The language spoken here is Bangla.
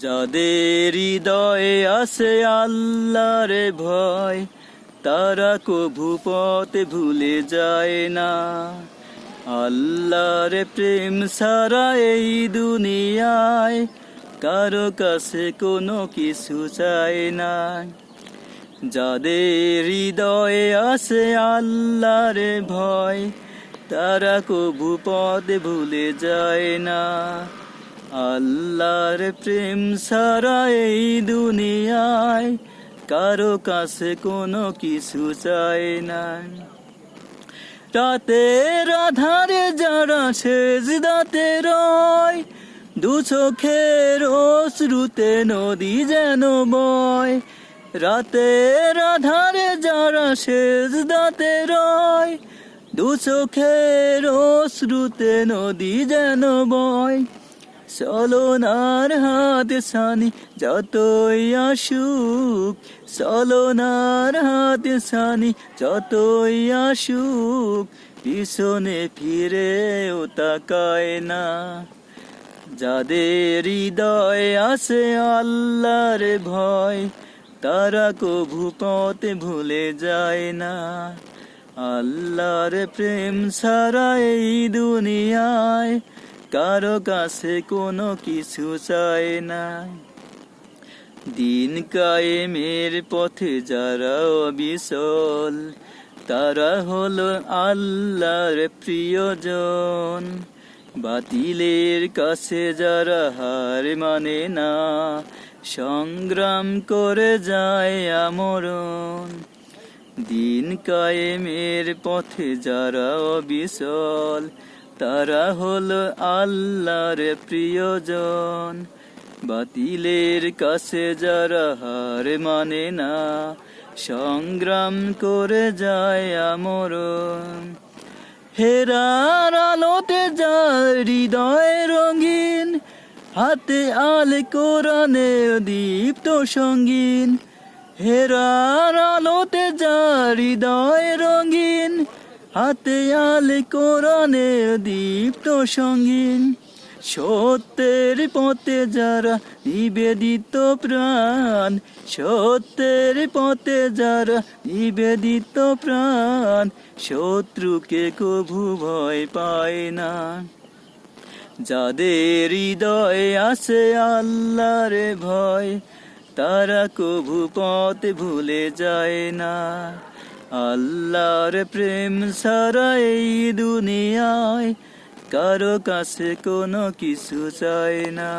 যাদের হৃদয়ে আছে আল্লাহর ভয়, তারা কভু পথ ভুলে যায় না। আল্লাহর প্রেম ছাড়া এই দুনিয়ায় কারো কাছে কোনো কিছু চায় না। যাদের হৃদয়ে আছে আল্লাহর ভয়, তারা কভু পথ ভুলে যায় না। আল্লাহর প্রেম ছাড়া এই দুনিয়ায় কারো কাছে কোনো কিছু চায় না। রাতের আধারে যারা সেজদাতে রয়, দু চোখের অশ্রুতে নদী যেন বয়। রাতের আধারে যারা সেজদাতে রয়, দু চোখের অশ্রুতে নদী যেন বয়। চলনার হাত ছানি যতই আসুক, চলনার হাত ছানি যতই আসুক, পিছনে ফিরেও তাকায় না। যাদের হৃদয়ে আছে আল্লাহর ভয়, তারা কভু পথ ভুলে যায় না। আল্লাহর প্রেম ছাড়া এই দুনিয়ায় কারো কাছে কোনো কিছু চায় না। দিন কায়েমের পথে যারা অবিচল, তারা হলো আল্লাহর প্রিয়জন। বাতিলের কাছে যারা হার মানে না, সংগ্রাম করে যায় আমরণ। দিন কায়েমের পথে যারা অবিচল, তারা হলো আল্লাহর প্রিয়জন। বাতিলের কাছে যারা হার মানে না, সংগ্রাম করে যায় আমরণ। হেরার আলোতে যার হৃদয় রঙিন, হাতে আল কোরআনে দীপ্ত সঙ্গীন। হেরার আলোতে যার হৃদয় রঙিন, হাতে আল কোরআনে দীপ্ত সঙ্গীন। সত্যের পথে যারা নিবেদিত প্রাণ, সত্যের পথে যারা নিবেদিত প্রাণ, শত্রুকে কভু ভয় পায় না। যাদের হৃদয়ে আছে আল্লাহর ভয়, তারা কভু পথ ভুলে যায় না। আল্লাহর প্রেম ছাড়া এই দুনিয়ায় কারো কাছে কোনো কিছু চায় না।